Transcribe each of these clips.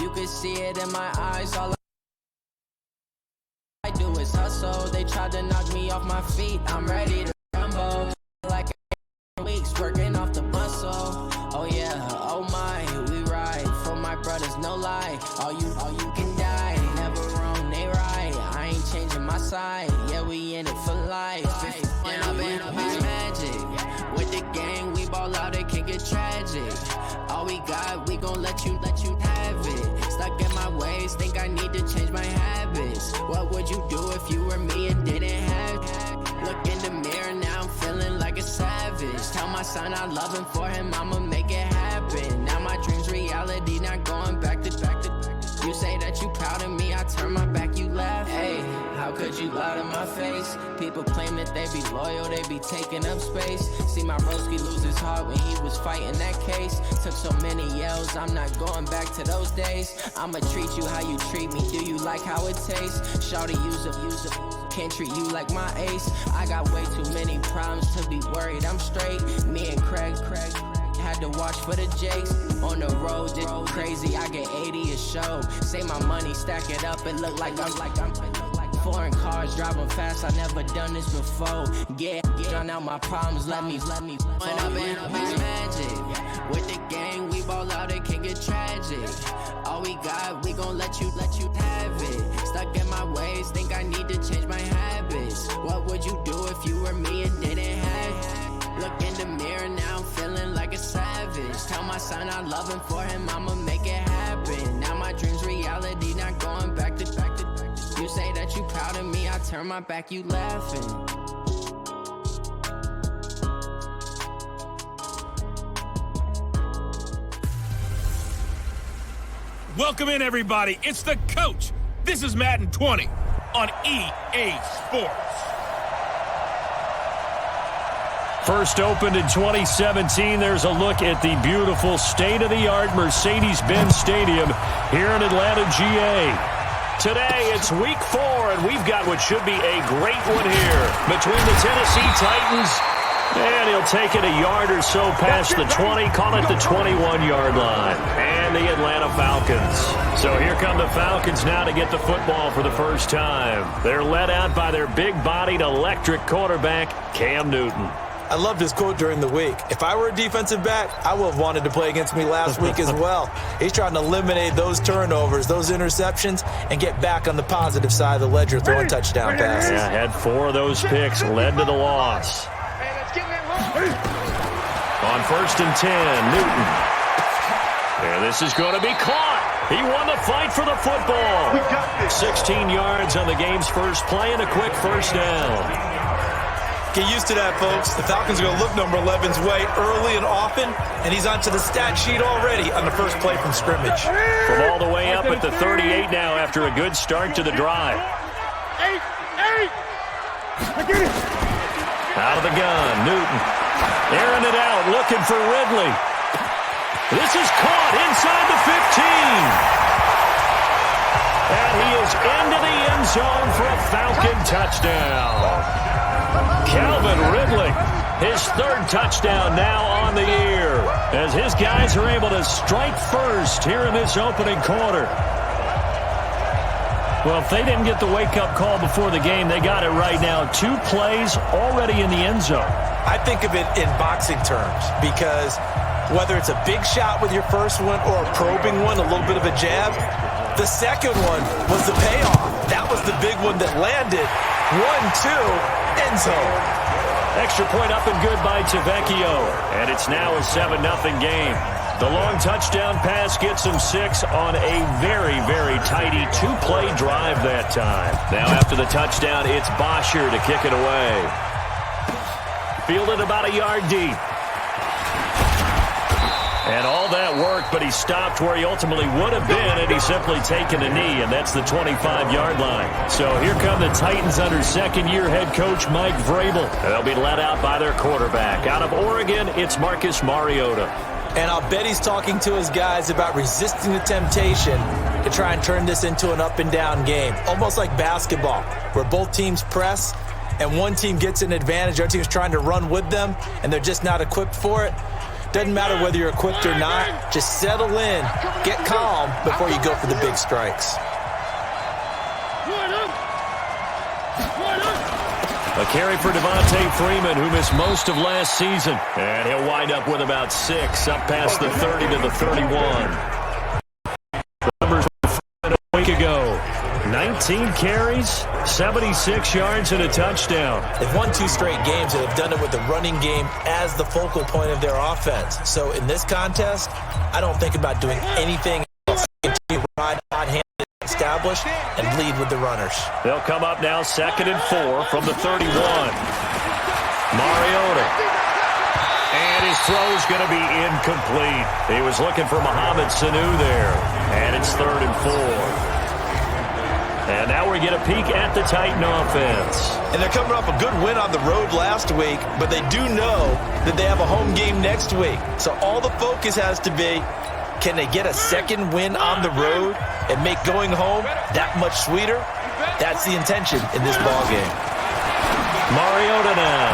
You can see it in my eyes. All I do is hustle. They tried to knock me off my feet. I'm ready to rumble. Like weeks working off the muscle. Oh yeah, oh my, we ride for my brothers, no lie. All you can die. Never wrong, they right. I ain't changing my side. Yeah, we in it for life. When I've been magic. With the gang, we ball out, it can get tragic. All we got, we gon' let you have it. Stuck in my ways, think I need to change my habits. What would you do if you were me and didn't have it? Look in the mirror, now I'm feeling like a savage. Tell my son I love him, for him I'ma make it happen. Now my dream's reality, not going back to. You say that you proud of me, I turn my back, you laugh. Hey, how could you lie to my face? People claim that they be loyal, they be taking up space. See my broski lose his heart when he was fighting that case. Took so many yells, I'm not going back to those days. I'ma treat you how you treat me, do you like how it tastes? Shawty, use it, can't treat you like my ace. I got way too many problems to be worried, I'm straight. Me and Craig had to watch for the Jakes. On the road, did crazy, I get 80 a show. Say my money, stack it up, it look like I'm foreign cars, driving fast, I never done this before. Yeah, drown out my problems, let me When I've been magic. With the gang, we ball out, it can get tragic. All we got, we gon' let you have it. Stuck in my ways, think I need to change my habits. What would you do if you were me and didn't have it? Look in the mirror, now I'm feeling like a savage. Tell my son I love him, for him I'ma make it happen. Now my dream's reality, not going back to. You say that you proud of me, I turn my back, you laughing. Welcome in, everybody. It's the coach. This is Madden 20 on EA Sports. First opened in 2017, there's a look at the beautiful state-of-the-art Mercedes-Benz Stadium here in Atlanta, GA. Today, it's week 4, and we've got what should be a great one here between the Tennessee Titans, and he'll take it a yard or so past the 20, call it the 21-yard line, and the Atlanta Falcons. So here come the Falcons now to get the football for the first time. They're led out by their big-bodied electric quarterback, Cam Newton. I loved his quote during the week. If I were a defensive back, I would have wanted to play against me last week as well. He's trying to eliminate those turnovers, those interceptions, and get back on the positive side of the ledger throwing touchdown passes. Yeah, had 4 of those picks, led to the loss. On 1st and 10, Newton. And this is going to be caught. He won the fight for the football. 16 yards on the game's first play and a quick first down. Get used to that, folks. The Falcons are going to look number 11's way early and often, and he's onto the stat sheet already on the first play from scrimmage. From all the way up at the 38 now after a good start to the drive. Out of the gun, Newton. Airing it out, looking for Ridley. This is caught inside the 15. And he is into the end zone for a Falcon touchdown. Calvin Ridley, his 3rd touchdown now on the year, as his guys are able to strike first here in this opening quarter. Well, if they didn't get the wake-up call before the game, they got it right now. 2 plays already in the end zone. I think of it in boxing terms, because whether it's a big shot with your first one or a probing one, a little bit of a jab, the second one was the payoff. That was the big one that landed. 1-2. End zone. Extra point up and good by Tavecchio. And it's now a 7-0 game. The long touchdown pass gets him 6 on a very, very tidy 2-play drive that time. Now after the touchdown, it's Bosher to kick it away. Fielded about a yard deep. And all that worked, but he stopped where he ultimately would have been had he simply taken a knee, and that's the 25-yard line. So here come the Titans under second-year head coach Mike Vrabel. They'll be led out by their quarterback. Out of Oregon, it's Marcus Mariota. And I'll bet he's talking to his guys about resisting the temptation to try and turn this into an up-and-down game, almost like basketball, where both teams press, and one team gets an advantage, our team's trying to run with them, and they're just not equipped for it. Doesn't matter whether you're equipped or not. Just settle in, get calm before you go for the big strikes. A carry for Devontae Freeman, who missed most of last season. And he'll wind up with about 6, up past the 30 to the 31. Numbers a week ago. 19 carries, 76 yards, and a touchdown. They've won 2 straight games, and they've done it with the running game as the focal point of their offense. So in this contest, I don't think about doing anything else. Continue to ride hot hand, establish, and lead with the runners. They'll come up now 2nd and 4 from the 31. Mariota. And his throw's going to be incomplete. He was looking for Mohamed Sanu there. And it's 3rd and 4. And now we get a peek at the Titan offense. And they're coming off a good win on the road last week, but they do know that they have a home game next week. So all the focus has to be, can they get a second win on the road and make going home that much sweeter? That's the intention in this ballgame. Mariota now.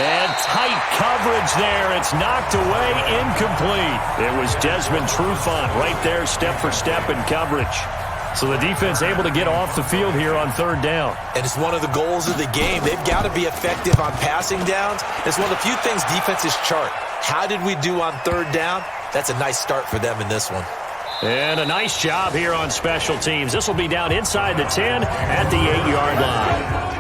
And tight coverage there. It's knocked away, incomplete. It was Desmond Trufant right there, step for step in coverage. So the defense able to get off the field here on 3rd down. And it's one of the goals of the game. They've got to be effective on passing downs. It's one of the few things defenses chart. How did we do on 3rd down? That's a nice start for them in this one. And a nice job here on special teams. This will be down inside the 10 at the 8-yard line.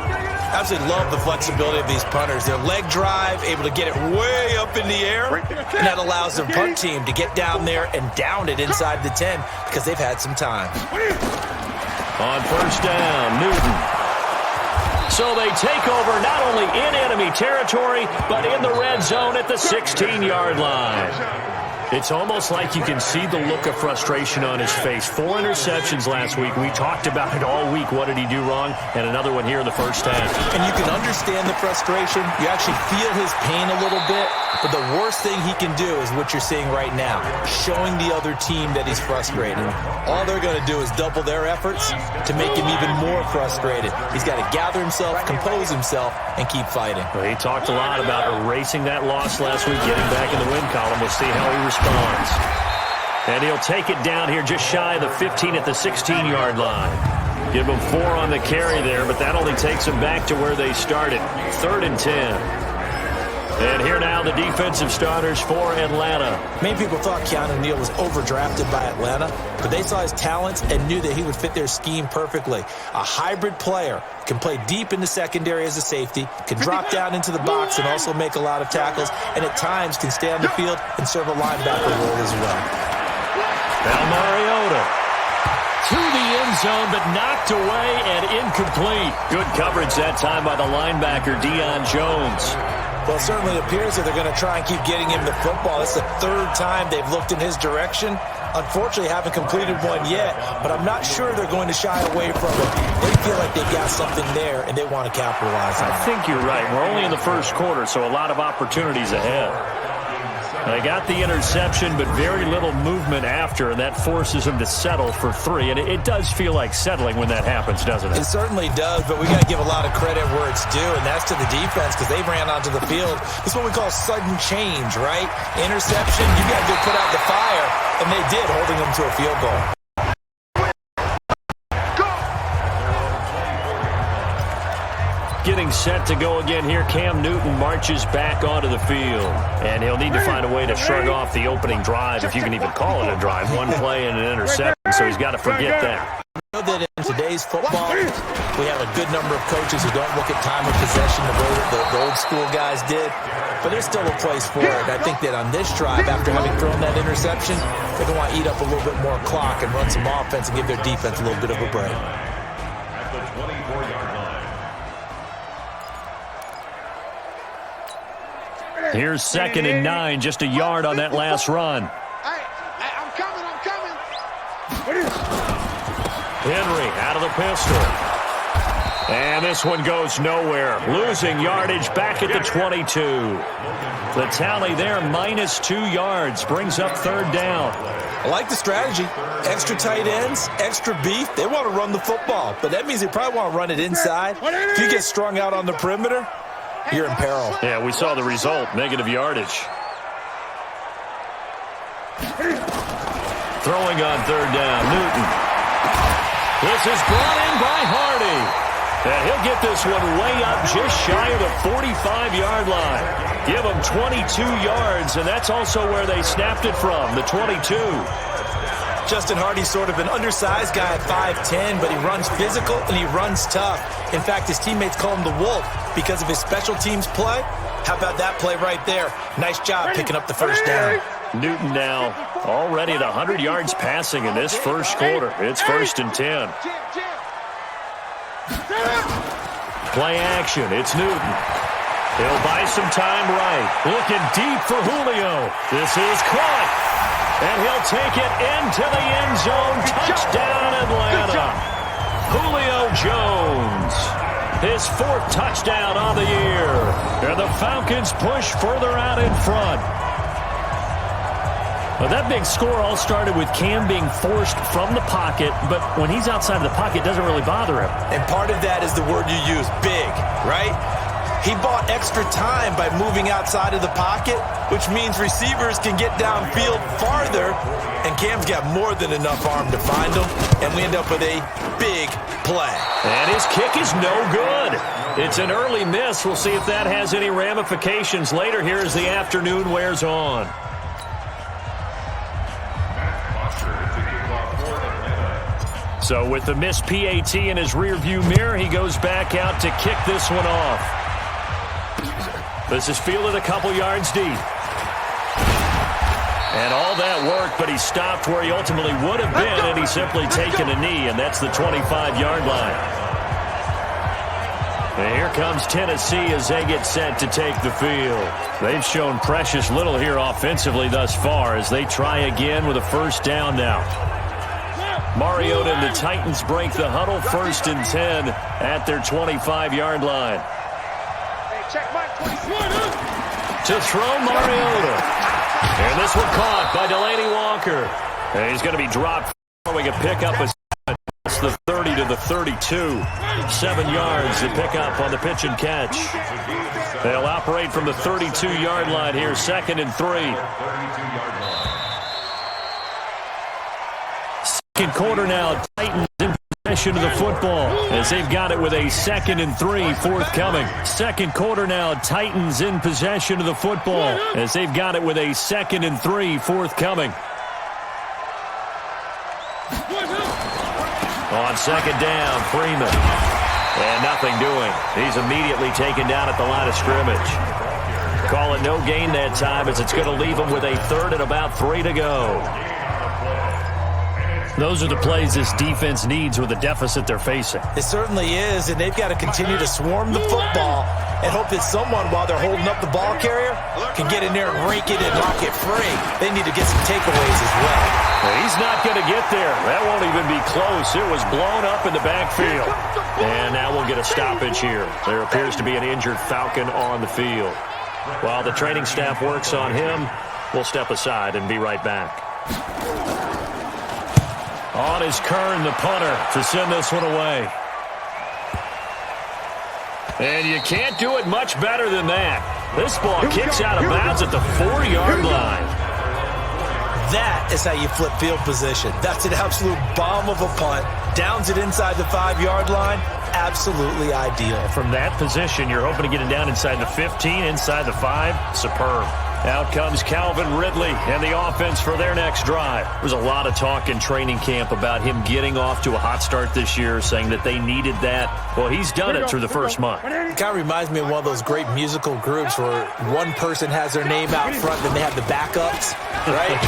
Absolutely love the flexibility of these punters. Their leg drive, able to get it way up in the air, and that allows their punt team to get down there and down it inside the 10 because they've had some time. On 1st down, Newton. So they take over not only in enemy territory, but in the red zone at the 16-yard line. It's almost like you can see the look of frustration on his face. 4 interceptions last week. We talked about it all week. What did he do wrong? And another one here in the 1st half. And you can understand the frustration. You actually feel his pain a little bit. But the worst thing he can do is what you're seeing right now, showing the other team that he's frustrated. All they're going to do is double their efforts to make him even more frustrated. He's got to gather himself, compose himself, and keep fighting. Well, he talked a lot about erasing that loss last week, getting back in the win column. We'll see how he responds. And he'll take it down here just shy of the 15 at the 16-yard line. Give him 4 on the carry there, but that only takes them back to where they started. 3rd and 10. And here now the defensive starters for Atlanta. Many people thought Keanu Neal was overdrafted by Atlanta, but they saw his talents and knew that he would fit their scheme perfectly. A hybrid player, can play deep in the secondary as a safety, can drop down into the box and also make a lot of tackles, and at times can stay on the field and serve a linebacker role as well. Now Mariota to the end zone, but knocked away and incomplete. Good coverage that time by the linebacker, Deion Jones. Well, it certainly appears that they're going to try and keep getting him the football. It's the 3rd time they've looked in his direction. Unfortunately, haven't completed one yet, but I'm not sure they're going to shy away from it. They feel like they've got something there, and they want to capitalize on it. I think you're right. We're only in the 1st quarter, so a lot of opportunities ahead. They got the interception, but very little movement after, and that forces them to settle for 3. And it does feel like settling when that happens, doesn't it? It certainly does, but we got to give a lot of credit where it's due, and that's to the defense because they ran onto the field. This is what we call sudden change, right? Interception, you got to go put out the fire, and they did, holding them to a field goal. Getting set to go again here. Cam Newton marches back onto the field. And he'll need to find a way to shrug off the opening drive, if you can even call it a drive. 1 play and an interception, so he's got to forget that. I know that in today's football, we have a good number of coaches who don't look at time of possession the way that the old school guys did. But there's still a place for it. I think that on this drive, after having thrown that interception, they're going to want to eat up a little bit more clock and run some offense and give their defense a little bit of a break. Here's 2nd and 9, just a yard on that last run. Hey, I'm coming. Henry out of the pistol. And this one goes nowhere. Losing yardage back at the 22. The tally there, -2 yards, brings up 3rd down. I like the strategy. Extra tight ends, extra beef. They want to run the football, but that means they probably want to run it inside. If you get strung out on the perimeter, you're in peril. Yeah, we saw the result, negative yardage. Throwing on third down, Newton. This is brought in by Hardy. And he'll get this one way up just shy of the 45-yard line. Give him 22 yards, and that's also where they snapped it from, the 22. Justin Hardy's sort of an undersized guy at 5'10", but he runs physical and he runs tough. In fact, his teammates call him the Wolf because of his special teams play. How about that play right there? Nice job picking up the first down. Newton now already at 100 yards passing in this first quarter. It's 1st and 10. Play action. It's Newton. He'll buy some time right. Looking deep for Julio. This is caught. And he'll take it into the end zone. Touchdown, Atlanta. Julio Jones. His 4th touchdown on the year. And the Falcons push further out in front. Well, that big score all started with Cam being forced from the pocket, but when he's outside of the pocket, it doesn't really bother him. And part of that is the word you use, big, right? He bought extra time by moving outside of the pocket, which means receivers can get downfield farther, and Cam's got more than enough arm to find him, and we end up with a big play. And his kick is no good. It's an early miss. We'll see if that has any ramifications later here as the afternoon wears on. So with the missed PAT in his rearview mirror, he goes back out to kick this one off. This is fielded a couple yards deep. And all that work, but he stopped where he ultimately would have been, and he's simply taken a knee, and that's the 25-yard line. And here comes Tennessee as they get set to take the field. They've shown precious little here offensively thus far as they try again with a first down now. Mariota and the Titans break the huddle, 1st and 10 at their 25-yard line. To throw Mariota. And this one caught by Delaney Walker. And he's going to be dropped following a pickup of it's the 30 to the 32. 7 yards to pick up on the pitch and catch. They'll operate from the 32-yard line here, 2nd and 3. Second quarter now, Titans in possession of the football as they've got it with a 2nd and 3 forthcoming. Second quarter now, Titans in possession of the football as they've got it with a 2nd and 3 forthcoming. On 2nd down, Freeman. And nothing doing. He's immediately taken down at the line of scrimmage. Call it no gain that time as it's going to leave him with a 3rd and about 3 to go. Those are the plays this defense needs with the deficit they're facing. It certainly is, and they've got to continue to swarm the football and hope that someone, while they're holding up the ball carrier, can get in there and rake it and knock it free. They need to get some takeaways as well. He's not going to get there. That won't even be close. It was blown up in the backfield. And now we'll get a stoppage here. There appears to be an injured Falcon on the field. While the training staff works on him, we'll step aside and be right back. On is Kern, the punter, to send this one away. And you can't do it much better than that. This ball kicks out of bounds at the 4-yard line. That is how you flip field position. That's an absolute bomb of a punt. Downs it inside the 5-yard line. Absolutely ideal. From that position, you're hoping to get it down inside the 15, inside the 5. Superb. Out comes Calvin Ridley and the offense for their next drive. There's a lot of talk in training camp about him getting off to a hot start this year, saying that they needed that. Well, he's done it through the first month. It kind of reminds me of one of those great musical groups where one person has their name out front, then they have the backups, right?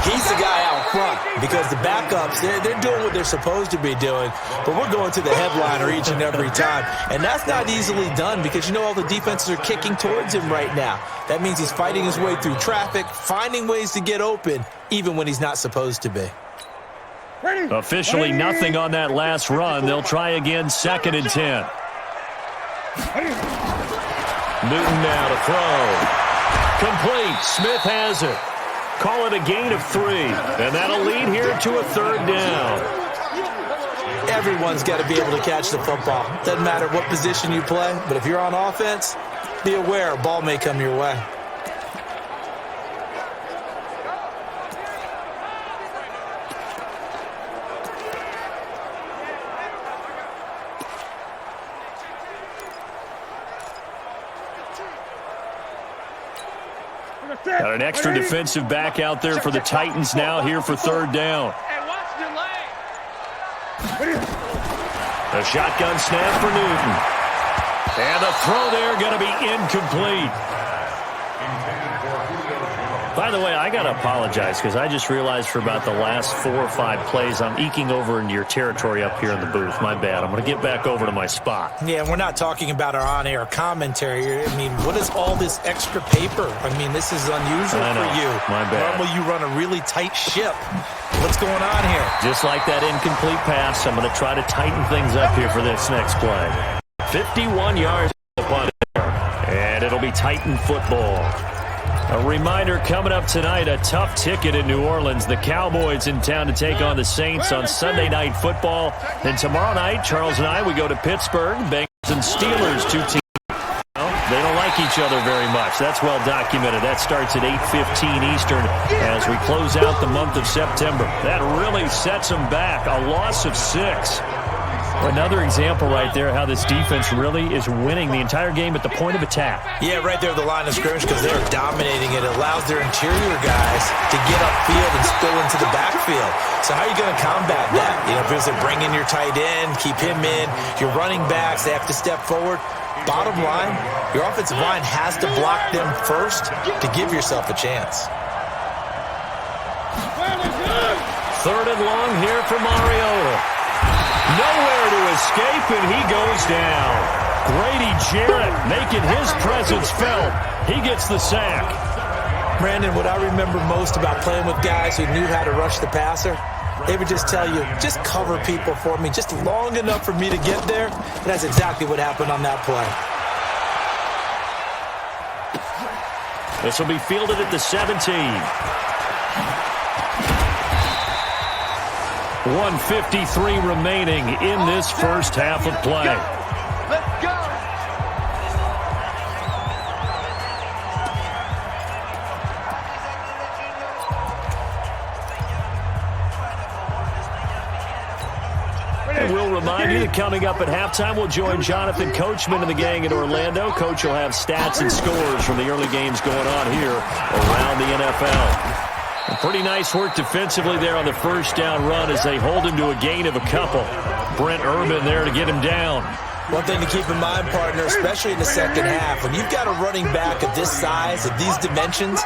He's the guy out front because the backups, they're doing what they're supposed to be doing, but we're going to the headliner each and every time. And that's not easily done because, you know, all the defenses are kicking towards him right now. That means he's fighting his way through traffic, finding ways to get open, even when he's not supposed to be. Officially nothing on that last run. They'll try again, 2nd and 10. Newton now to throw. Complete. Smith has it. Call it a gain of 3. And that'll lead here to a 3rd down. Everyone's got to be able to catch the football. Doesn't matter what position you play, but if you're on offense, be aware a ball may come your way. Got an extra defensive back out there for the Titans now here for third down. A shotgun snap for Newton. And the throw there going to be incomplete. By the way, I got to apologize because I just realized for about the last 4 or 5 plays, I'm eking over into your territory up here in the booth. My bad. I'm going to get back over to my spot. Yeah, we're not talking about our on-air commentary. I mean, what is all this extra paper? I mean, this is unusual for you. My bad. Normally you run a really tight ship. What's going on here? Just like that incomplete pass, I'm going to try to tighten things up here for this next play. 51 yards on it, and it'll be Titan football. A reminder coming up tonight, a tough ticket in New Orleans. The Cowboys in town to take on the Saints on Sunday Night Football. Then tomorrow night, Charles and I, we go to Pittsburgh. Bengals and Steelers, 2 teams. Well, they don't like each other very much. That's well documented. That starts at 8:15 Eastern as we close out the month of September. That really sets them back. A loss of 6. Another example right there how this defense really is winning the entire game at the point of attack. Yeah, right there at the line of scrimmage because they're dominating it. It allows their interior guys to get upfield and spill into the backfield. So how are you going to combat that? You know, because they bring in your tight end, keep him in. Your running backs, they have to step forward. Bottom line, your offensive line has to block them first to give yourself a chance. 3rd and long here for Mariota. Nowhere to escape, and he goes down. Grady Jarrett making his presence felt. He gets the sack. Brandon, what I remember most about playing with guys who knew how to rush the passer, they would just tell you, just cover people for me, just long enough for me to get there. And that's exactly what happened on that play. This will be fielded at the 17. 1:53 remaining in this first half of play. Let's go. And we'll remind you that coming up at halftime, we'll join Jonathan Coachman and the gang in Orlando. Coach will have stats and scores from the early games going on here around the NFL. Pretty nice work defensively there on the first down run as they hold him to a gain of a couple. Brent Urban there to get him down. One thing to keep in mind, partner, especially in the second half, when you've got a running back of this size, of these dimensions,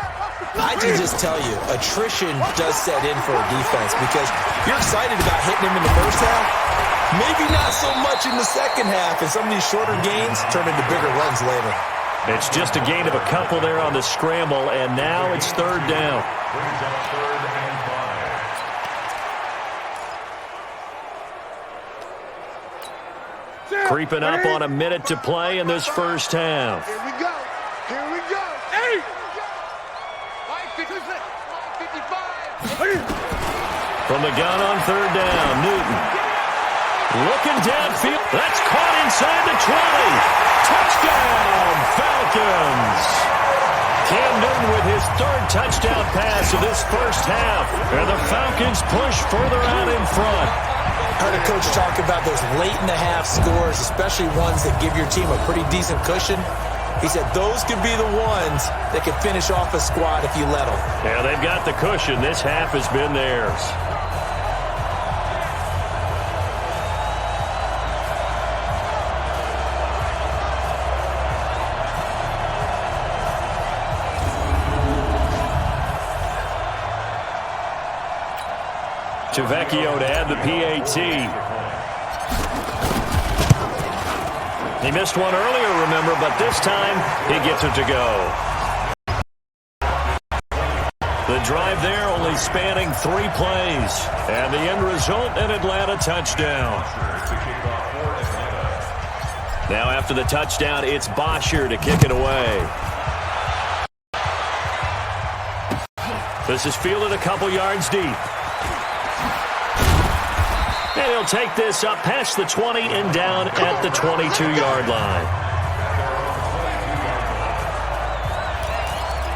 I can just tell you, attrition does set in for a defense because you're excited about hitting him in the first half. Maybe not so much in the second half, and some of these shorter gains turn into bigger runs later. It's just a gain of a couple there on the scramble, and now it's 3rd down. Creeping up on a minute to play in this first half. Here we go. Here we go. Hey! 55. From the gun on 3rd down, Newton. Looking downfield. That's caught inside the 20. Touchdown, Falcons. Cam Newton with his 3rd touchdown pass of this first half. And the Falcons push further out in front. I heard a coach talk about those late-in-the-half scores, especially ones that give your team a pretty decent cushion. He said those could be the ones that could finish off a squad if you let them. Yeah, they've got the cushion. This half has been theirs. Vecchio to add the PAT. He missed one earlier, remember, but this time he gets it to go. The drive there only spanning 3 plays. And the end result, an Atlanta touchdown. Now after the touchdown, it's Bosher to kick it away. This is fielded a couple yards deep. And he'll take this up past the 20 and down at the 22-yard line.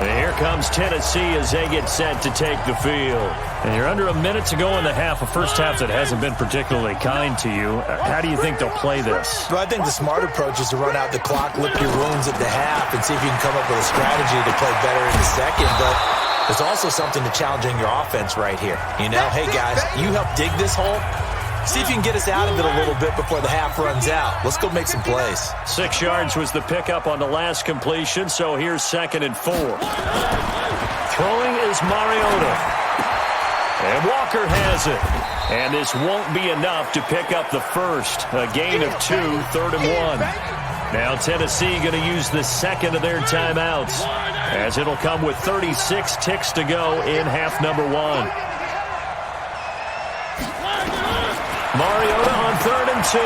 And here comes Tennessee as they get set to take the field. And you're under a minute to go in the half, a first half that hasn't been particularly kind to you. How do you think they'll play this? Well, I think the smart approach is to run out the clock, lick your wounds at the half, and see if you can come up with a strategy to play better in the second. But there's also something to challenging your offense right here. You know, hey, guys, you help dig this hole. See if you can get us out of it a little bit before the half runs out. Let's go make some plays. 6 yards was the pickup on the last completion, so here's 2nd and 4. Throwing is Mariota. And Walker has it. And this won't be enough to pick up the first. A gain of 2, 3rd and 1. Now Tennessee going to use the second of their timeouts, as it'll come with 36 ticks to go in half number 1. Mariota on 3rd and 2.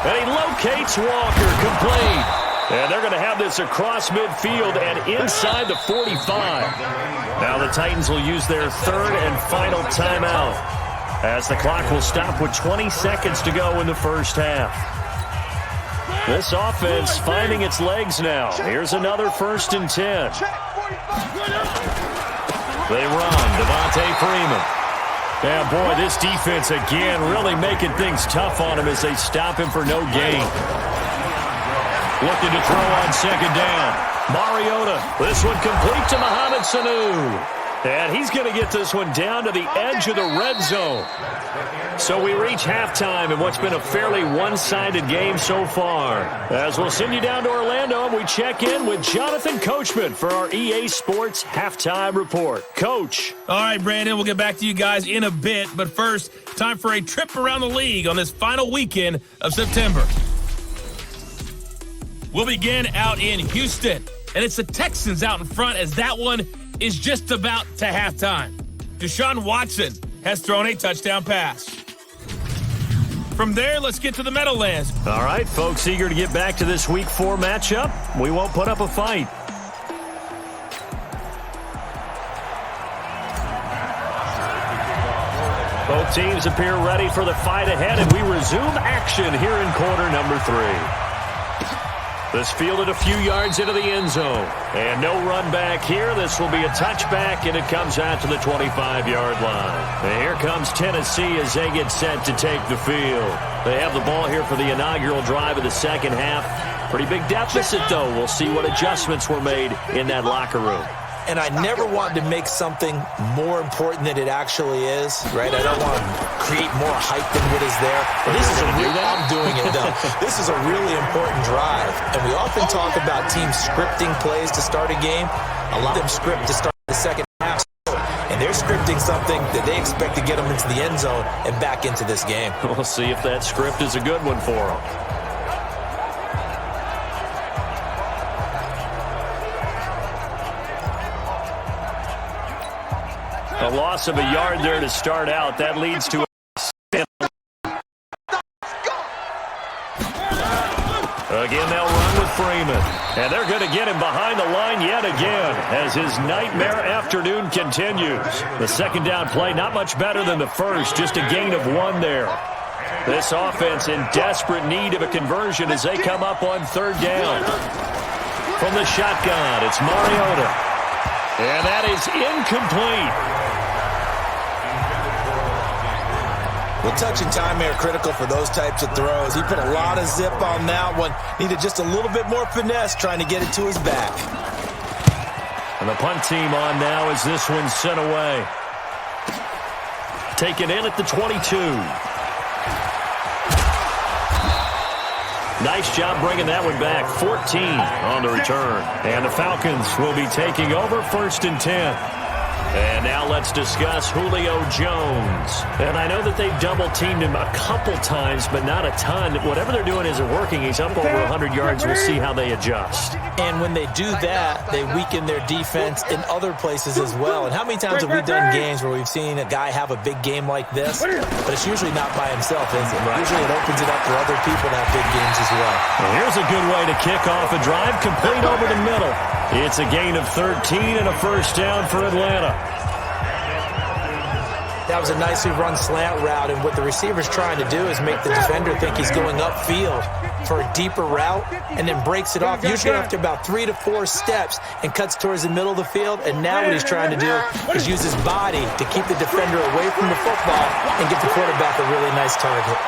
And he locates Walker, complete. And they're going to have this across midfield and inside the 45. Now the Titans will use their 3rd and final timeout, as the clock will stop with 20 seconds to go in the first half. This offense finding its legs now. Here's another 1st and 10. They run. Devontae Freeman. Yeah, boy, this defense again really making things tough on him as they stop him for no gain. Looking to throw on 2nd down. Mariota, this one complete to Mohamed Sanu. And he's going to get this one down to the edge of the red zone. So we reach halftime in what's been a fairly one-sided game so far. As we'll send you down to Orlando, and we check in with Jonathan Coachman for our EA Sports Halftime Report. Coach. All right, Brandon, we'll get back to you guys in a bit. But first, time for a trip around the league on this final weekend of September. We'll begin out in Houston. And it's the Texans out in front, as that one is just about to halftime. Deshaun Watson has thrown a touchdown pass. From there, let's get to the Meadowlands. All right, folks, eager to get back to this Week 4 matchup. We won't put up a fight. Both teams appear ready for the fight ahead, and we resume action here in quarter number 3. This fielded a few yards into the end zone. And no run back here. This will be a touchback, and it comes out to the 25-yard line. And here comes Tennessee as they get set to take the field. They have the ball here for the inaugural drive of the second half. Pretty big deficit, though. We'll see what adjustments were made in that locker room. And I never want to make something more important than it actually is, right? I don't want to create more hype than what is there. This is I'm doing it, though. This is a really important drive. And we often talk about teams scripting plays to start a game. A lot of them script to start the second half. And they're scripting something that they expect to get them into the end zone and back into this game. We'll see if that script is a good one for them. A loss of a yard there to start out. That leads to a again, they'll run with Freeman. And they're going to get him behind the line yet again as his nightmare afternoon continues. The second down play, not much better than the first, just a gain of 1 there. This offense in desperate need of a conversion as they come up on 3rd down. From the shotgun, it's Mariota. And that is incomplete. Well, touch and time are critical for those types of throws. He put a lot of zip on that one. Needed just a little bit more finesse trying to get it to his back. And the punt team on now as this one's sent away. Taken in at the 22. Nice job bringing that one back. 14 on the return. And the Falcons will be taking over 1st and 10. And now let's discuss Julio Jones. And I know that they've double-teamed him a couple times, but not a ton. Whatever they're doing isn't working. He's up over 100 yards. We'll see how they adjust. And when they do that, they weaken their defense in other places as well. And how many times have we done games where we've seen a guy have a big game like this? But it's usually not by himself, is it? Right. Usually it opens it up for other people to have big games as well. And here's a good way to kick off a drive, complete over the middle. It's a gain of 13 and a first down for Atlanta. Now, that was a nicely run slant route, and what the receiver's trying to do is make the defender think he's going upfield for a deeper route and then breaks it off, usually after about 3 to 4 steps, and cuts towards the middle of the field. And now what he's trying to do is use his body to keep the defender away from the football and give the quarterback a really nice target.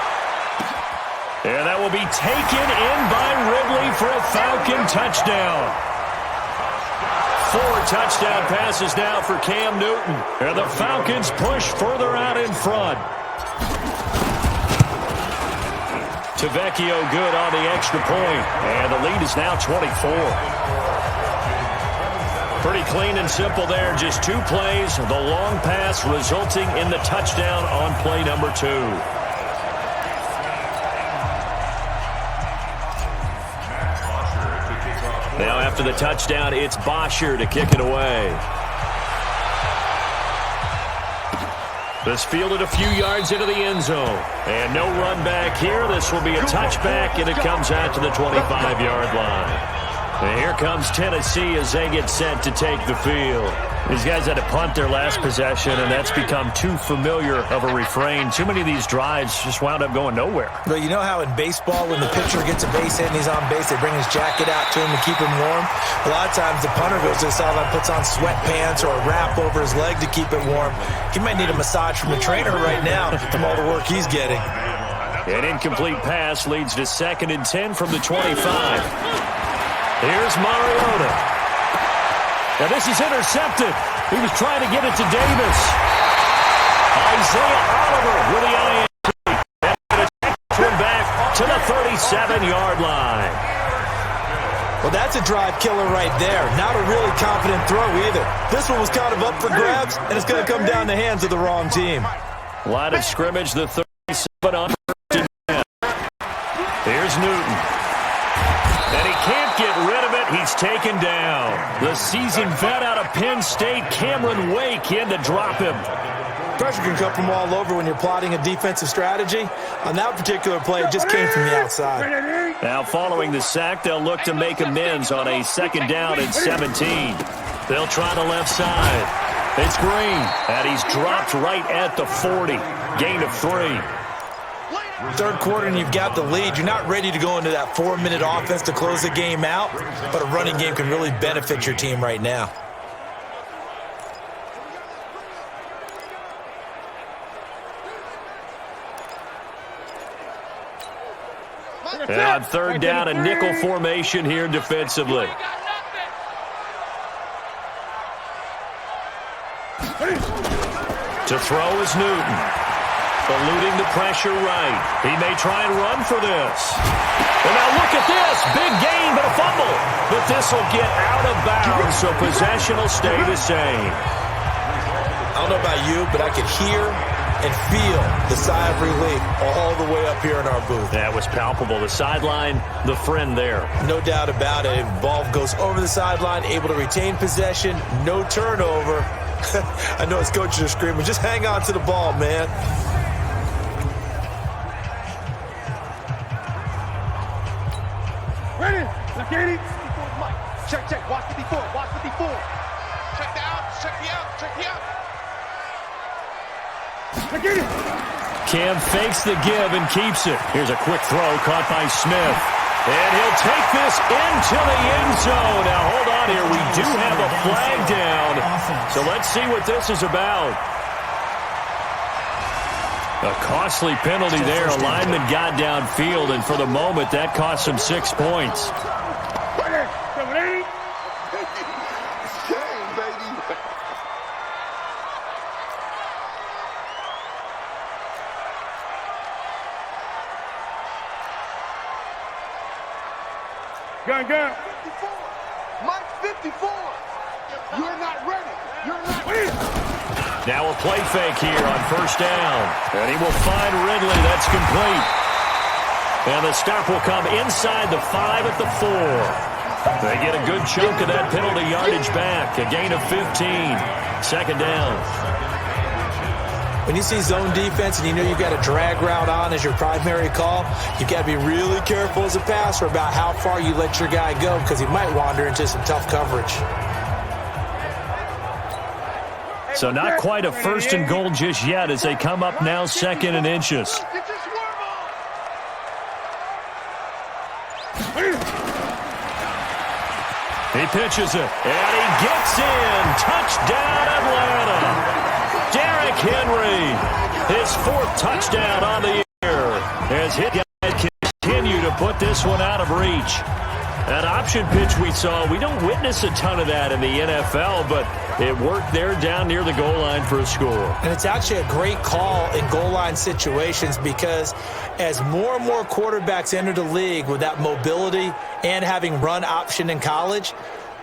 And that will be taken in by Ridley for a Falcon touchdown. 4 touchdown passes now for Cam Newton. And the Falcons push further out in front. Tavecchio good on the extra point. And the lead is now 24. Pretty clean and simple there. Just 2 plays. The long pass resulting in the touchdown on play number 2. Now after the touchdown, it's Bosher to kick it away. This fielded a few yards into the end zone. And no run back here. This will be a touchback, and it comes out to the 25-yard line. And here comes Tennessee as they get set to take the field. These guys had to punt their last possession, and that's become too familiar of a refrain. Too many of these drives just wound up going nowhere. Well, you know how in baseball, when the pitcher gets a base hit and he's on base, they bring his jacket out to him to keep him warm? A lot of times the punter goes to the sideline, puts on sweatpants or a wrap over his leg to keep it warm. He might need a massage from the trainer right now from all the work he's getting. An incomplete pass leads to 2nd and 10 from the 25. Here's Mariota. Now this is intercepted. He was trying to get it to Davis. Isaiah Oliver with the INT. And a back to the 37-yard line. Well, that's a drive killer right there. Not a really confident throw either. This one was kind of up for grabs, and it's going to come down the hands of the wrong team. Line of scrimmage, the 37 on 1st and 10. Here's Newton. And he can't get rid of it. He's taken down. The seasoned vet out of Penn State, Cameron Wake, in to drop him. Pressure can come from all over when you're plotting a defensive strategy. On that particular play, it just came from the outside. Now following the sack, they'll look to make amends on a 2nd down and 17. They'll try the left side. It's Green, and he's dropped right at the 40. Gain of 3. 3rd quarter and you've got the lead. You're not ready to go into that 4-minute offense to close the game out, but a running game can really benefit your team right now. And on 3rd down, a nickel formation here defensively. To throw is Newton. Eluding the pressure right. He may try and run for this. And now look at this. Big gain, but a fumble. But this will get out of bounds, so possession will stay the same. I don't know about you, but I could hear and feel the sigh of relief all the way up here in our booth. That was palpable. The sideline, the friend there. No doubt about it. Ball goes over the sideline, able to retain possession, no turnover. I know his coaches are screaming, just hang on to the ball, man. Ready? Look at it. Check. Watch 54. Watch 54. Check the out. Check the out. Check the out. Look at it. Cam fakes the give and keeps it. Here's a quick throw caught by Smith. And he'll take this into the end zone. Now, hold on here. We do have a flag down. So let's see what this is about. A costly penalty there. A lineman got downfield, and for the moment, that cost him 6 points. Gun. 54. Mike 54. You're not ready. You're not ready. Now a play fake here on 1st down. And he will find Ridley. That's complete. And the stop will come inside the 5 at the 4. They get a good chunk of that penalty yardage back. A gain of 15. 2nd down. When you see zone defense and you know you've got a drag route on as your primary call, you've got to be really careful as a passer about how far you let your guy go because he might wander into some tough coverage. So not quite a first and goal just yet as they come up now second and inches. He pitches it, and he gets in. Touchdown, Atlanta. Derrick Henry, his 4th touchdown on the year, as his guys continue to put this one out of reach. That option pitch we saw, we don't witness a ton of that in the NFL, but it worked there down near the goal line for a score. And it's actually a great call in goal line situations because as more and more quarterbacks enter the league with that mobility and having run option in college,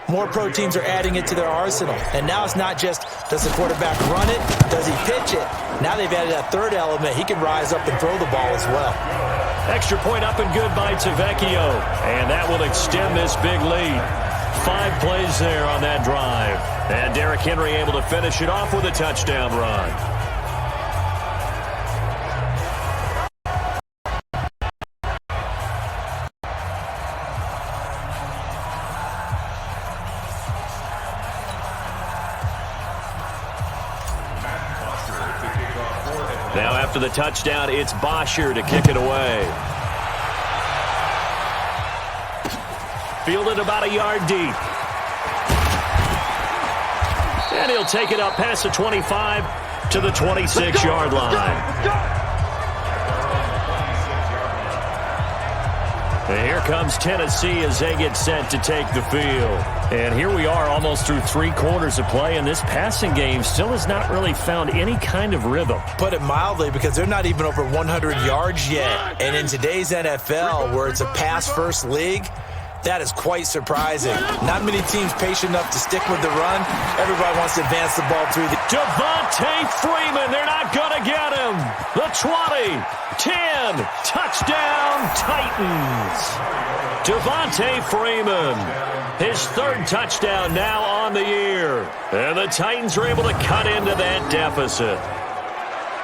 more pro teams are adding it to their arsenal. And now it's not just, does the quarterback run it? Does he pitch it? Now they've added that third element. He can rise up and throw the ball as well. Extra point up and good by Tavecchio. And that will extend this big lead. 5 plays there on that drive. And Derrick Henry able to finish it off with a touchdown run. Now after the touchdown, it's Bosher to kick it away. Fielded about a yard deep. And he'll take it up past the 25 to the 26-yard line. And here comes Tennessee as they get set to take the field. And here we are almost through 3 quarters of play, and this passing game still has not really found any kind of rhythm. Put it mildly, because they're not even over 100 yards yet. And in today's NFL, where it's a pass-first league, that is quite surprising. Not many teams patient enough to stick with the run. Everybody wants to advance the ball through the... Devontae Freeman, they're not going to get him. The 20, 10, touchdown Titans. Devontae Freeman, his 3rd touchdown now on the year. And the Titans are able to cut into that deficit.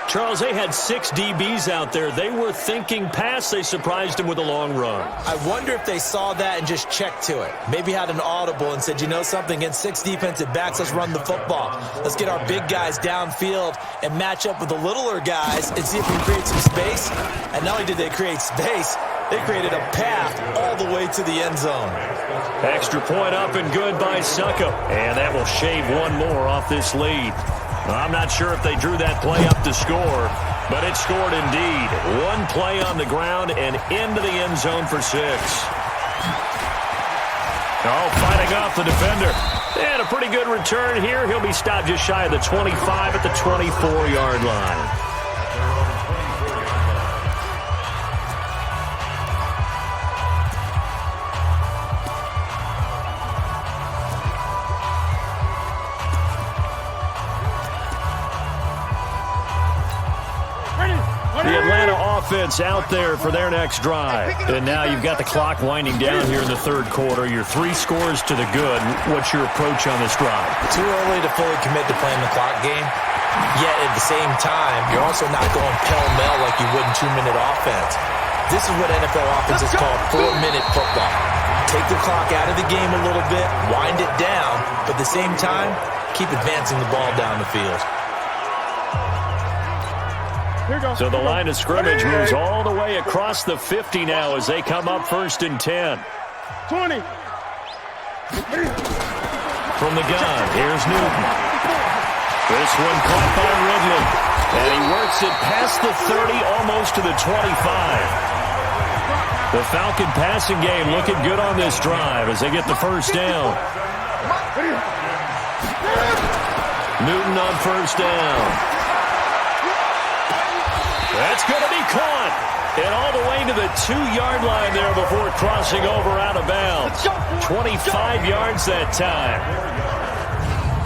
Charles, they had 6 DBs out there. They were thinking pass. They surprised him with a long run. I wonder if they saw that and just checked to it. Maybe had an audible and said, you know something, against 6 defensive backs, let's run the football. Let's get our big guys downfield and match up with the littler guys and see if we can create some space. And not only did they create space, they created a path all the way to the end zone. Extra point up and good by Suckup. And that will shave 1 more off this lead. I'm not sure if they drew that play up to score, but it scored indeed. 1 play on the ground and into the end zone for 6. Oh, fighting off the defender. And a pretty good return here. He'll be stopped just shy of the 25 at the 24-yard line. The Atlanta offense out there for their next drive. And now you've got the clock winding down here in the 3rd quarter. Your 3 scores to the good. What's your approach on this drive? Too early to fully commit to playing the clock game. Yet at the same time, you're also not going pell-mell like you would in 2-minute offense. This is what NFL offenses call 4-minute football. Take the clock out of the game a little bit, wind it down, but at the same time, keep advancing the ball down the field. So the line of scrimmage moves all the way across the 50 now as they come up 1st and 10. 20. From the gun, here's Newton. This one caught by Ridley. And he works it past the 30, almost to the 25. The Falcon passing game looking good on this drive as they get the 1st down. Newton on 1st down. That's going to be caught. And all the way to the 2-yard line there before crossing over out of bounds. 25 yards that time.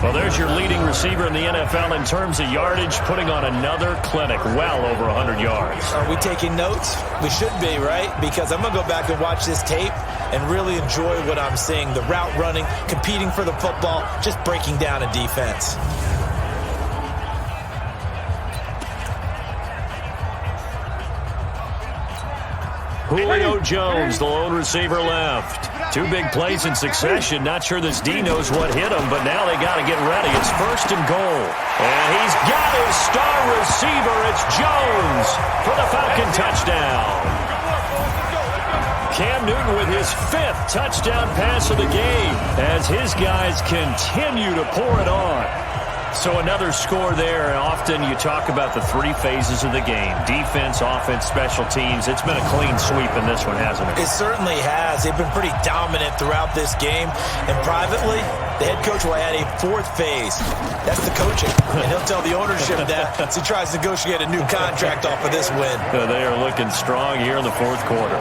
Well, there's your leading receiver in the NFL in terms of yardage, putting on another clinic, well over 100 yards. Are we taking notes? We should be, right? Because I'm going to go back and watch this tape and really enjoy what I'm seeing. The route running, competing for the football, just breaking down a defense. Julio Jones, the lone receiver left. 2 big plays in succession. Not sure this D knows what hit him, but now they got to get ready. It's 1st and goal. And he's got his star receiver. It's Jones for the Falcon touchdown. Cam Newton with his 5th touchdown pass of the game as his guys continue to pour it on. So another score there, and often you talk about the 3 phases of the game. Defense, offense, special teams. It's been a clean sweep in this one, hasn't it? It certainly has. They've been pretty dominant throughout this game. And privately, the head coach will add a 4th phase. That's the coaching. And he'll tell the ownership that as he tries to negotiate a new contract off of this win. They are looking strong here in the 4th quarter.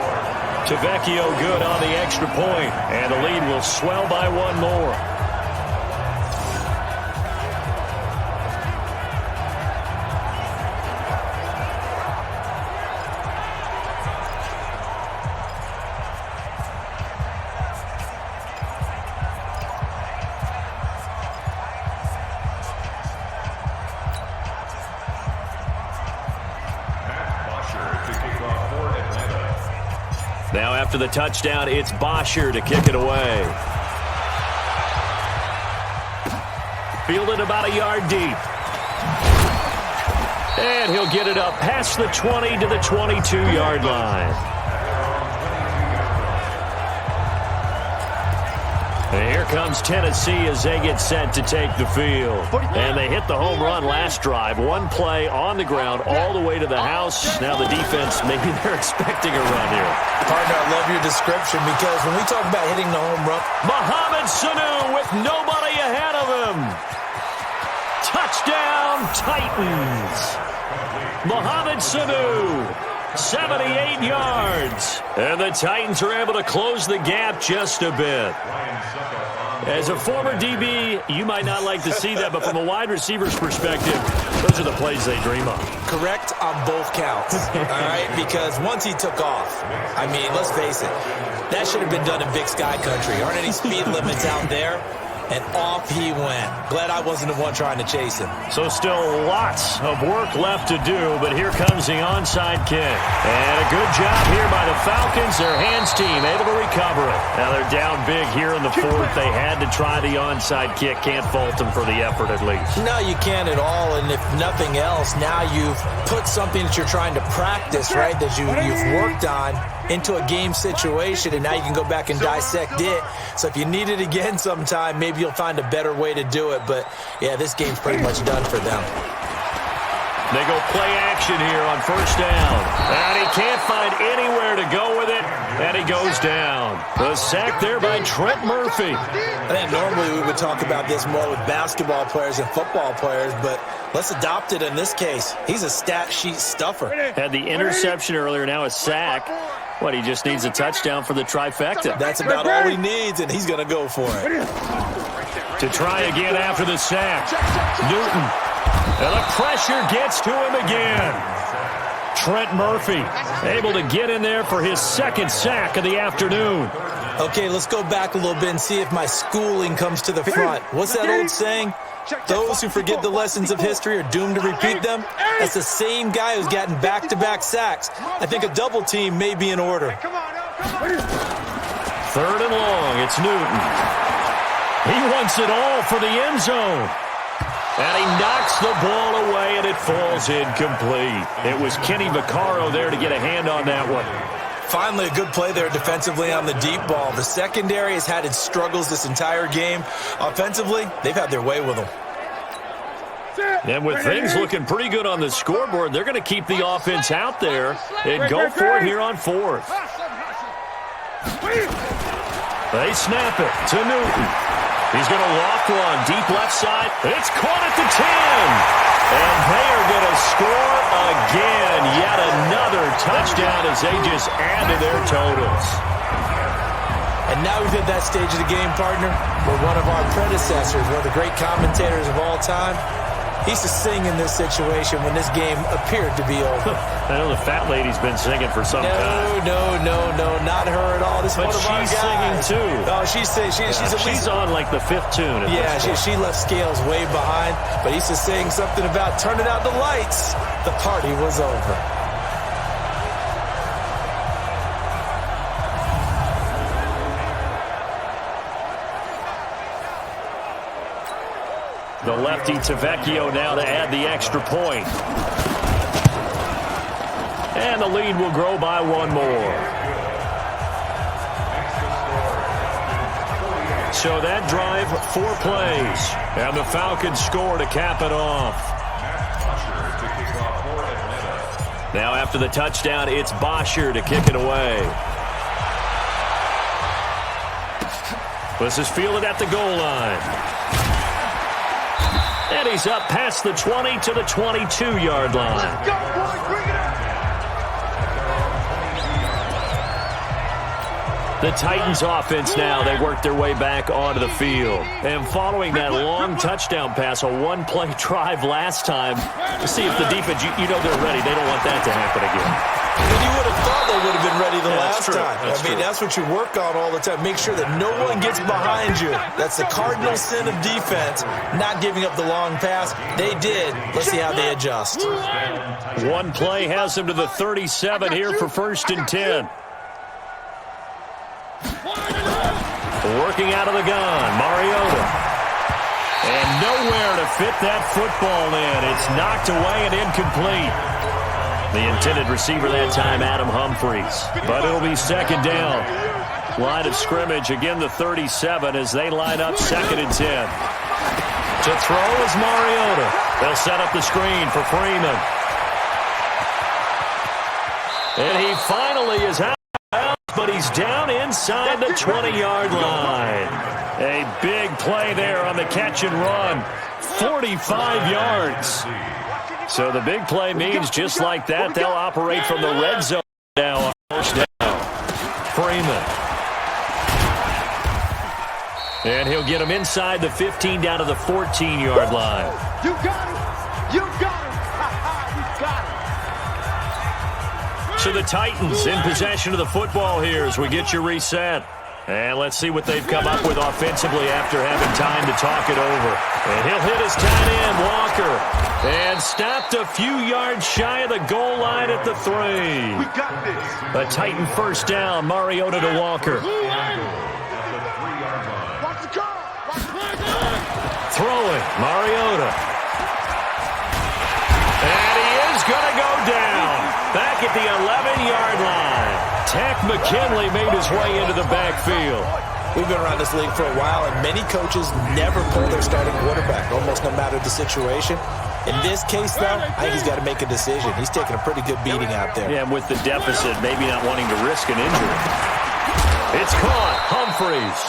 Tavecchio good on the extra point, and the lead will swell by 1 more. Now after the touchdown, it's Bosher to kick it away. Fielded about a yard deep. And he'll get it up past the 20 to the 22-yard line. And here comes Tennessee as they get set to take the field. And they hit the home run last drive. 1 play on the ground all the way to the house. Now the defense, maybe they're expecting a run here. Partner, I love your description because when we talk about hitting the home run, Mohamed Sanu with nobody ahead of him. Touchdown, Titans. Mohamed Sanu, 78 yards. And the Titans are able to close the gap just a bit. As a former DB, you might not like to see that, but from a wide receiver's perspective, those are the plays they dream of. correct on both counts, all right? Because once he took off, I mean, let's face it, that should have been done in Big Sky Country. Aren't any speed limits out there? And off he went. Glad I wasn't the one trying to chase him. So still lots of work left to do, but here comes the onside kick. And a good job here by the Falcons. Their hands team able to recover it. Now they're down big here in the fourth. They had to try the onside kick. Can't fault them for the effort at least. No, you can't at all. And if nothing else, now you've put something that you're trying to practice, right, that you've worked on into a game situation, and now you can go back and dissect it. So if you need it again sometime, maybe you'll find a better way to do it. But, yeah, this game's pretty much done for them. They go play action here on first down. And he can't find anywhere to go with it, and he goes down. The sack there by Trent Murphy. I think normally we would talk about this more with basketball players and football players, but let's adopt it in this case. He's a stat sheet stuffer. Had the interception earlier, now a sack. What, he just needs a touchdown for the trifecta. That's about all he needs, and he's going to go for it. To try again after the sack. Newton. And the pressure gets to him again. Trent Murphy able to get in there for his second sack of the afternoon. Okay, let's go back a little bit and see if my schooling comes to the front. What's that old saying? Those who forget the lessons of history are doomed to repeat them. That's the same guy who's gotten back-to-back sacks. I think a double team may be in order. Third and long, it's Newton. He wants it all for the end zone. And he knocks the ball away, and it falls incomplete. It was Kenny Vaccaro there to get a hand on that one. Finally, a good play there defensively on the deep ball. The secondary has had its struggles this entire game. Offensively, they've had their way with them. And with things looking pretty good on the scoreboard, they're going to keep the offense out there and go for it here on fourth. They snap it to Newton. He's going to loft one deep left side. It's caught at the 10. And they are going to score again. Yet another touchdown as they just add to their totals. And now we've hit that stage of the game, partner, where one of our predecessors, one of the great commentators of all time, he used to sing in this situation when this game appeared to be over. I know the fat lady's been singing for some time. No, not her at all. This is but one of our guys. She's singing too. Oh, she's at least on like the fifth tune. Yeah, she left Scales way behind, but he used to sing something about turning out the lights. The party was over. The lefty Tavecchio now to add the extra point. And the lead will grow by one more. So that drive, 4 plays. And the Falcons score to cap it off. Now after the touchdown, it's Bosher to kick it away. This is fielded at the goal line. And he's up past the 20 to the 22-yard line. Let's go, boys, bring it up. The Titans offense now, they work their way back onto the field. And following that long touchdown pass, a one-play drive last time, to see if the defense, you know they're ready. They don't want that to happen again. And you would have thought they would have been ready the last time. That's what you work on all the time. Make sure that no one gets behind you. That's the cardinal sin of defense, not giving up the long pass. They did. Let's see how they adjust. One play has them to the 37 here for 1st and 10. Working out of the gun, Mariota. And nowhere to fit that football in. It's knocked away and incomplete. The intended receiver that time, Adam Humphries. But it'll be 2nd down. Line of scrimmage, again the 37 as they line up 2nd and 10. To throw is Mariota. They'll set up the screen for Freeman. And he finally is out. But he's down inside the 20-yard line. A big play there on the catch and run. 45 yards. So the big play means just like that, they'll operate from the red zone now on 1st down. Freeman. And he'll get him inside the 15 down to the 14-yard line. You got it. You got it. You got it. So the Titans in possession of the football here as we get you reset. And let's see what they've come up with offensively after having time to talk it over. And he'll hit his tight end, Walker. And stopped a few yards shy of the goal line at the 3. We got this. A Titan 1st down, Mariota to Walker. Watch the car. Watch the car. Throwing, Mariota. And he is going to go down. Back at the 11-yard line. Tack McKinley made his way into the backfield. We've been around this league for a while, and many coaches never pull their starting quarterback, almost no matter the situation. In this case, though, I think he's got to make a decision. He's taking a pretty good beating out there. Yeah, and with the deficit, maybe not wanting to risk an injury. It's caught. Humphries.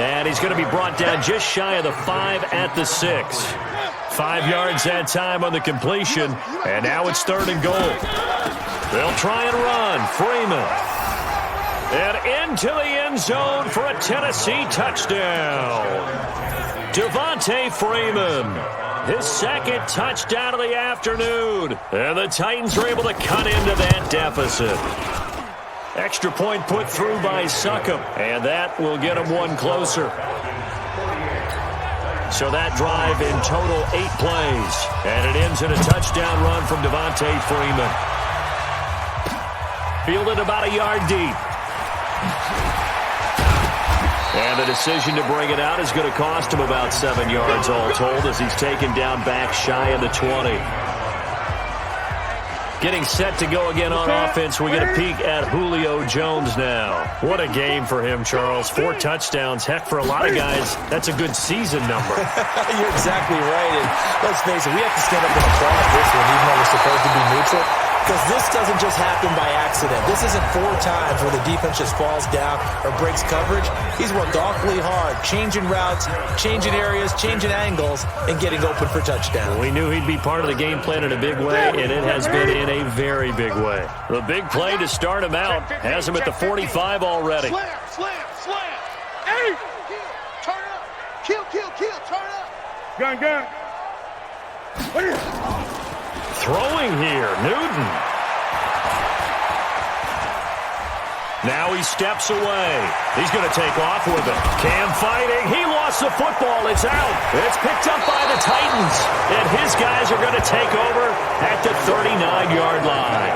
And he's going to be brought down just shy of the 5 at the 6. 5 yards that time on the completion, and now it's 3rd and goal. They'll try and run. Freeman. And into the end zone for a Tennessee touchdown. Devontae Freeman. His 2nd touchdown of the afternoon. And the Titans are able to cut into that deficit. Extra point put through by Succop, and that will get him one closer. So that drive in total 8 plays, and it ends in a touchdown run from Devontae Freeman. Fielded about a yard deep. And the decision to bring it out is going to cost him about 7 yards all told as he's taken down back shy of the 20. Getting set to go again on offense, we get a peek at Julio Jones now. What a game for him, Charles. 4 touchdowns. Heck, for a lot of guys, that's a good season number. You're exactly right. And let's face it, we have to stand up and applaud this one, even though we're supposed to be neutral. Because this doesn't just happen by accident. This isn't 4 times where the defense just falls down or breaks coverage. He's worked awfully hard, changing routes, changing areas, changing angles, and getting open for touchdown. We knew he'd be part of the game plan in a big way, and it has been in a very big way. The big play to start him out has him at the 45 already. Slam, slam, slam. Hey! Turn up. Kill, kill, kill. Turn up. Gun, gun. Throwing here, Newton. Now he steps away. He's going to take off with it. Cam fighting. He lost the football. It's out. It's picked up by the Titans. And his guys are going to take over at the 39-yard line.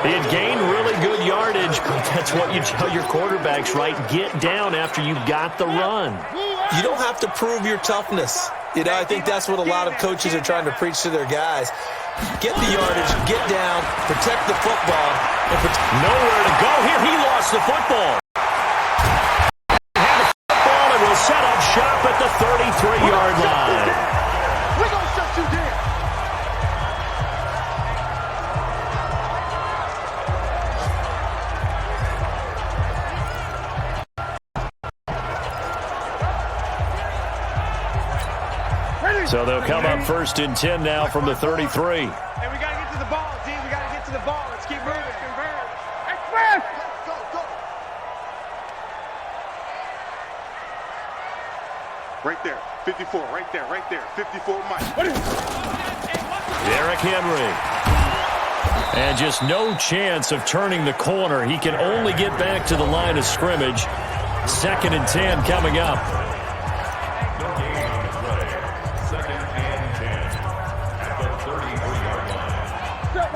He had gained really good yardage, but that's what you tell your quarterbacks, right? Get down after you've got the run. You don't have to prove your toughness. You know, I think that's what a lot of coaches are trying to preach to their guys. Get the yardage, get down, protect the football. Nowhere to go here. He lost the football. Had the football and will set up shop at the 33-yard line. We're going to shut you down. So they'll come up 1st and 10 now from the 33. And we got to get to the ball, D. We got to get to the ball. Let's keep moving. Convert. Go. Right there. 54. Right there. 54, Mike. Derrick Henry. And just no chance of turning the corner. He can only get back to the line of scrimmage. 2nd and 10 coming up.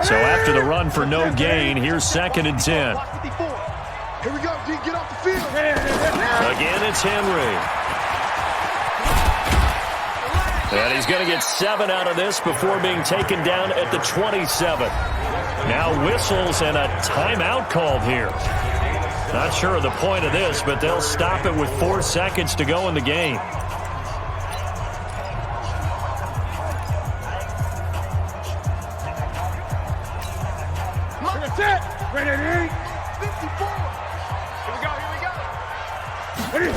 So after the run for no gain, here's 2nd and 10. Here we go, D. Get off the field. Again, it's Henry. And he's going to get 7 out of this before being taken down at the 27. Now whistles and a timeout called here. Not sure of the point of this, but they'll stop it with 4 seconds to go in the game. Ready, 54. Here we go.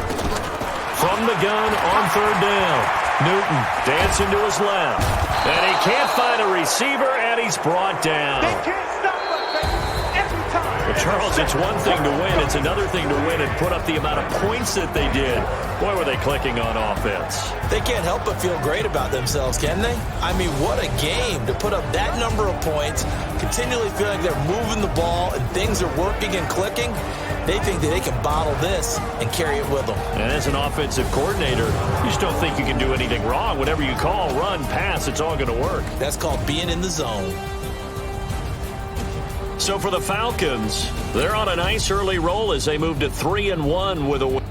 From the gun on 3rd down. Newton dancing to his left. And he can't find a receiver, and he's brought down. They can't stop us, baby. Every time. Well, Charles, it's one thing to win. It's another thing to win and put up the amount of points that they did. Boy, were they clicking on offense. They can't help but feel great about themselves, can they? I mean, what a game to put up that number of points, continually feel like they're moving the ball and things are working and clicking. They think that they can bottle this and carry it with them. And as an offensive coordinator, you just don't think you can do anything wrong. Whatever you call, run, pass, it's all going to work. That's called being in the zone. So for the Falcons, they're on a nice early roll as they move to 3-1 with a win.